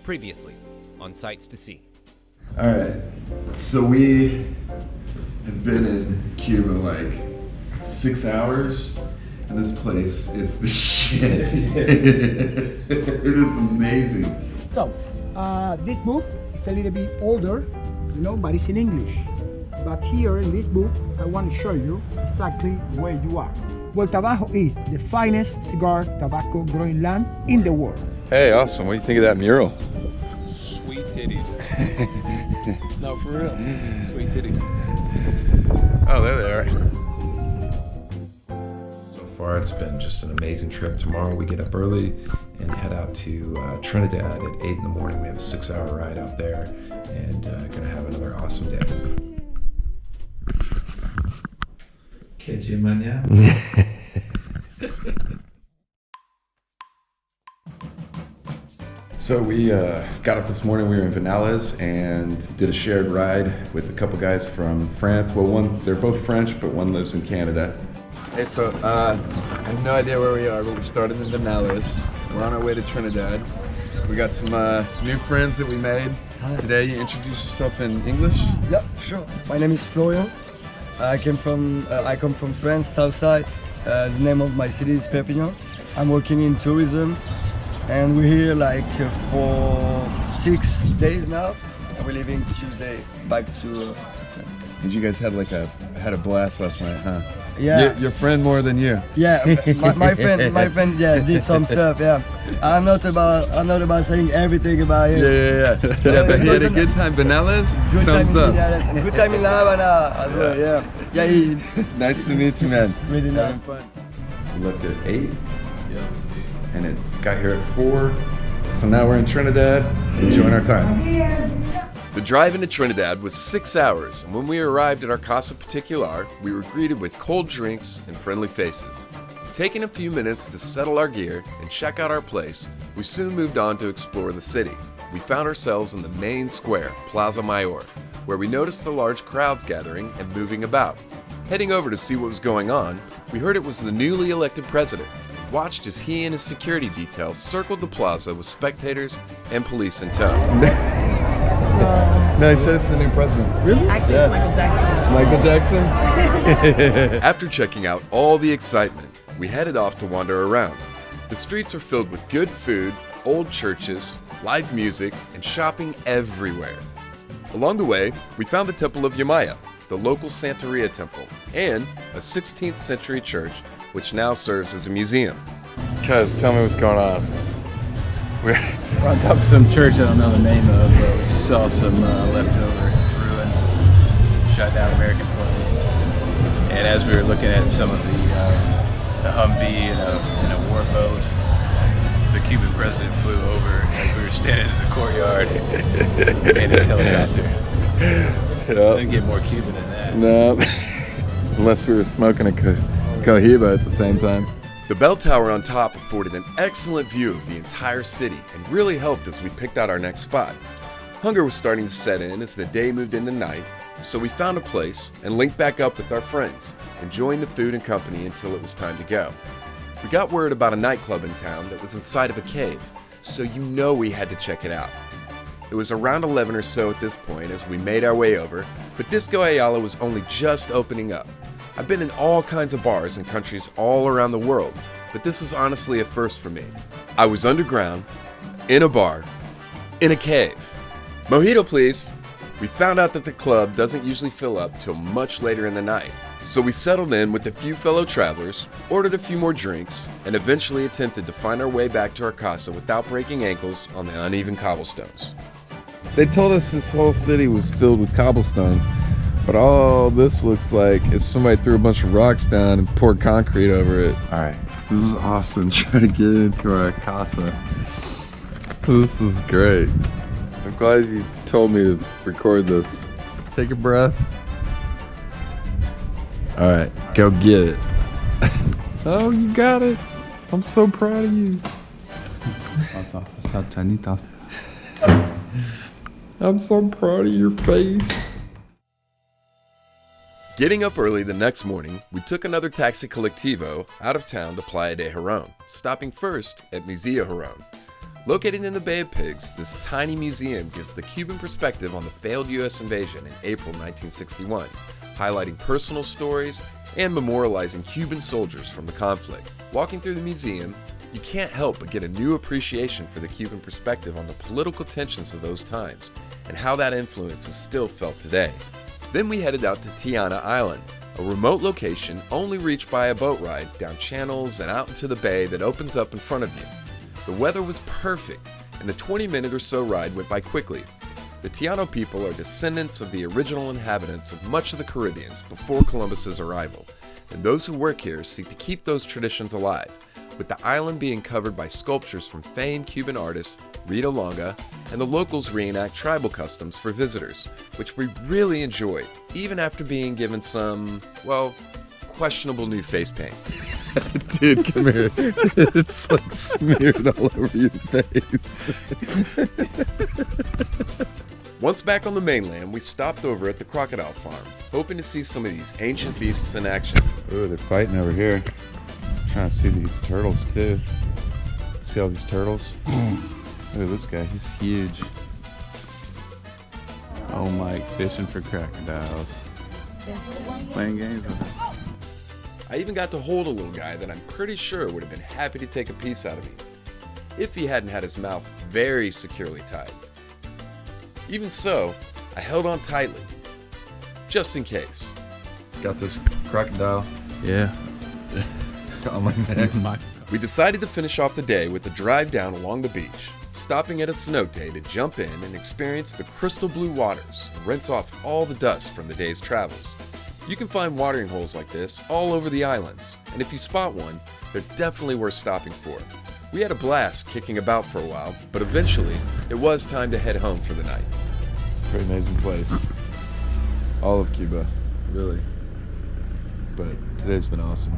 Previously on Sights to See. All right, so we have been in Cuba like 6 hours, and this place is the shit. It is amazing. So, this book is a little bit older, but it's in English. But here in this book, I want to show you exactly where you are. Well, Tabajo is the finest cigar tobacco growing land in the world. Hey, awesome. What do you think of that mural? Sweet titties. No, for real. Sweet titties. Oh, there they are. So far, it's been just an amazing trip. Tomorrow we get up early and head out to Trinidad at 8 in the morning. We have a 6-hour ride out there and gonna have another awesome day. Catch you mañana. So we got up this morning, we were in Vinales and did a shared ride with a couple guys from France. Well, they're both French, but one lives in Canada. Hey, so I have no idea where we are, but we started in Vinales. We're on our way to Trinidad. We got some new friends that we made. Hi. Today, you introduce yourself in English? Yeah, sure. My name is Florian. I come from France, south side. The name of my city is Perpignan. I'm working in tourism, and we're here like for 6 days now. And we're leaving Tuesday back to. And you guys had a blast last night, huh? Yeah. Your friend more than you. Yeah, my friend, yeah, did some stuff. Yeah, I'm not about saying everything about it. Yeah, but he had a good time. Vinales, Good time thumbs in up. Vinales and good time in HAVANA as well. Yeah. Nice to meet you, man. Really nice. Having fun. We left at 8, and it's got here at 4. So now we're in Trinidad, enjoying our time. The drive into Trinidad was 6 hours, and when we arrived at our Casa Particular, we were greeted with cold drinks and friendly faces. Taking a few minutes to settle our gear and check out our place, we soon moved on to explore the city. We found ourselves in the main square, Plaza Mayor, where we noticed the large crowds gathering and moving about. Heading over to see what was going on, we heard it was the newly elected president. We watched as he and his security detail circled the plaza with spectators and police in tow. No, he said it's the new president. Really? Actually, it's Michael Jackson. Michael Jackson? After checking out all the excitement, we headed off to wander around. The streets are filled with good food, old churches, live music, and shopping everywhere. Along the way, we found the Temple of Yamaya, the local Santeria temple, and a 16th century church, which now serves as a museum. Cuz, tell me what's going on. We're on top of some church I don't know the name of, but we saw some leftover ruins, shot down American plane. And as we were looking at some of the Humvee and a warboat, the Cuban president flew over as we were standing in the courtyard in his helicopter. Didn't get more Cuban than that. No, unless we were smoking a Cohiba at the same time. The bell tower on top afforded an excellent view of the entire city and really helped as we picked out our next spot. Hunger was starting to set in as the day moved into night, so we found a place and linked back up with our friends, enjoying the food and company until it was time to go. We got word about a nightclub in town that was inside of a cave, so we had to check it out. It was around 11 or so at this point as we made our way over, but Disco Ayala was only just opening up. I've been in all kinds of bars in countries all around the world, but this was honestly a first for me. I was underground, in a bar, in a cave. Mojito, please. We found out that the club doesn't usually fill up till much later in the night, so we settled in with a few fellow travelers, ordered a few more drinks, and eventually attempted to find our way back to our casa without breaking ankles on the uneven cobblestones. They told us this whole city was filled with cobblestones, but all this looks like is somebody threw a bunch of rocks down and poured concrete over it. All right, this is Austin trying to get into our casa. This is great. I'm glad you told me to record this. Take a breath. All right, go get it. Oh, you got it. I'm so proud of you. I'm so proud of your face. Getting up early the next morning, we took another taxi colectivo out of town to Playa de Huron, stopping first at Museo Huron. Located in the Bay of Pigs, this tiny museum gives the Cuban perspective on the failed U.S. invasion in April 1961, highlighting personal stories and memorializing Cuban soldiers from the conflict. Walking through the museum, you can't help but get a new appreciation for the Cuban perspective on the political tensions of those times and how that influence is still felt today. Then we headed out to Tiana Island, a remote location only reached by a boat ride down channels and out into the bay that opens up in front of you. The weather was perfect, and the 20-minute or so ride went by quickly. The Tiano people are descendants of the original inhabitants of much of the Caribbean before Columbus's arrival, and those who work here seek to keep those traditions alive, with the island being covered by sculptures from famed Cuban artist Rita Longa, and the locals reenact tribal customs for visitors, which we really enjoyed, even after being given some, well, questionable new face paint. Dude, come here. It's like smeared all over your face. Once back on the mainland, we stopped over at the crocodile farm, hoping to see some of these ancient beasts in action. Ooh, they're fighting over here. I'm trying to see these turtles too. See all these turtles? Look at this guy, he's huge. Oh, Mike, fishing for crocodiles. Playing games with them. I even got to hold a little guy that I'm pretty sure would have been happy to take a piece out of me, if he hadn't had his mouth very securely tied. Even so, I held on tightly, just in case. Got this crocodile Yeah. on my neck. We decided to finish off the day with a drive down along the beach, stopping at a cenote to jump in and experience the crystal blue waters and rinse off all the dust from the day's travels. You can find watering holes like this all over the islands, and if you spot one, they're definitely worth stopping for. We had a blast kicking about for a while, but eventually, it was time to head home for the night. It's a pretty amazing place. All of Cuba, really. But today's been awesome.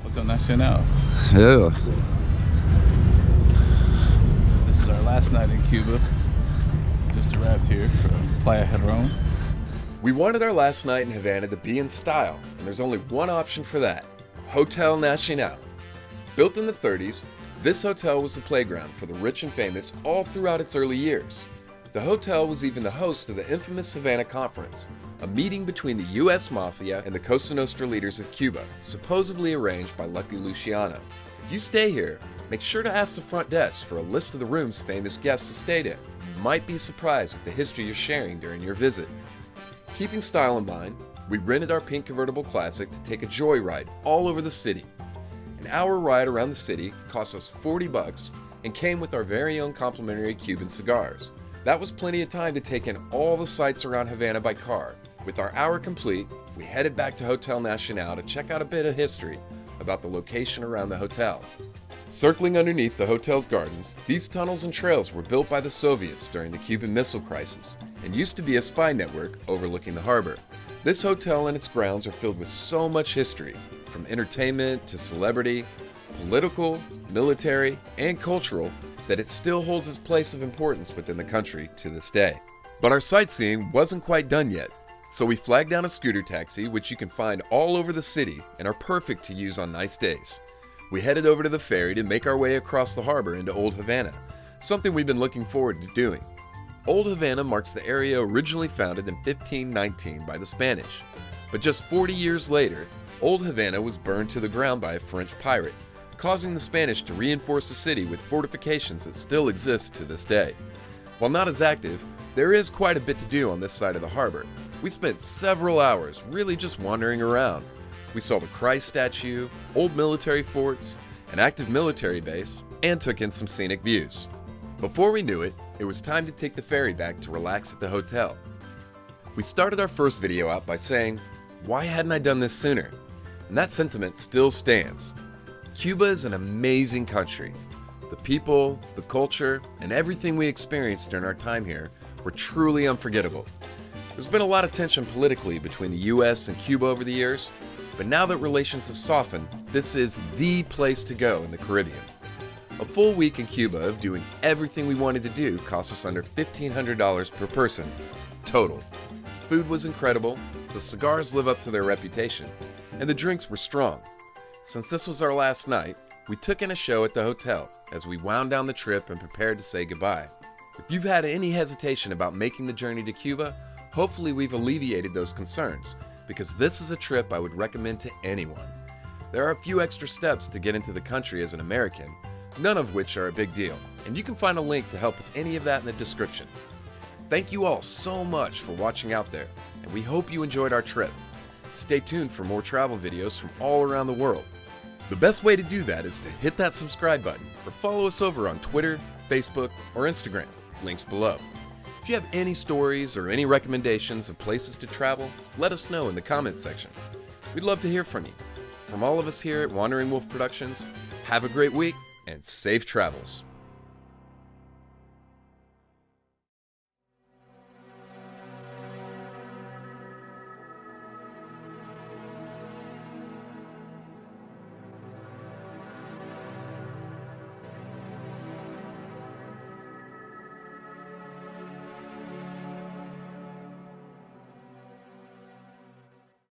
Hotel Nacional. Yeah. This is our last night in Cuba. Just arrived here from Playa Hedron. We wanted our last night in Havana to be in style, and there's only one option for that: Hotel Nacional. Built in the 30s, this hotel was the playground for the rich and famous all throughout its early years. The hotel was even the host of the infamous Havana Conference, a meeting between the U.S. Mafia and the Cosa Nostra leaders of Cuba, supposedly arranged by Lucky Luciano. If you stay here, make sure to ask the front desk for a list of the rooms famous guests have stayed in. You might be surprised at the history you're sharing during your visit. Keeping style in mind, we rented our pink convertible classic to take a joyride all over the city. An hour ride around the city cost us $40 and came with our very own complimentary Cuban cigars. That was plenty of time to take in all the sights around Havana by car. With our hour complete, we headed back to Hotel Nacional to check out a bit of history about the location around the hotel. Circling underneath the hotel's gardens, these tunnels and trails were built by the Soviets during the Cuban Missile Crisis and used to be a spy network overlooking the harbor. This hotel and its grounds are filled with so much history, from entertainment to celebrity, political, military, and cultural, that it still holds its place of importance within the country to this day. But our sightseeing wasn't quite done yet, so we flagged down a scooter taxi, which you can find all over the city and are perfect to use on nice days. We headed over to the ferry to make our way across the harbor into Old Havana, something we've been looking forward to doing. Old Havana marks the area originally founded in 1519 by the Spanish, but just 40 years later, Old Havana was burned to the ground by a French pirate, causing the Spanish to reinforce the city with fortifications that still exist to this day. While not as active, there is quite a bit to do on this side of the harbor. We spent several hours really just wandering around. We saw the Christ statue, old military forts, an active military base, and took in some scenic views. Before we knew it, it was time to take the ferry back to relax at the hotel. We started our first video out by saying, why hadn't I done this sooner? And that sentiment still stands. Cuba is an amazing country. The people, the culture, and everything we experienced during our time here were truly unforgettable. There's been a lot of tension politically between the US and Cuba over the years, but now that relations have softened, this is the place to go in the Caribbean. A full week in Cuba of doing everything we wanted to do cost us under $1,500 per person, total. Food was incredible, the cigars live up to their reputation, and the drinks were strong. Since this was our last night, we took in a show at the hotel as we wound down the trip and prepared to say goodbye. If you've had any hesitation about making the journey to Cuba, hopefully we've alleviated those concerns, because this is a trip I would recommend to anyone. There are a few extra steps to get into the country as an American, none of which are a big deal, and you can find a link to help with any of that in the description. Thank you all so much for watching out there, and we hope you enjoyed our trip. Stay tuned for more travel videos from all around the world. The best way to do that is to hit that subscribe button or follow us over on Twitter, Facebook, or Instagram, links below. If you have any stories or any recommendations of places to travel, let us know in the comments section. We'd love to hear from you. From all of us here at Wandering Wolf Productions, have a great week and safe travels.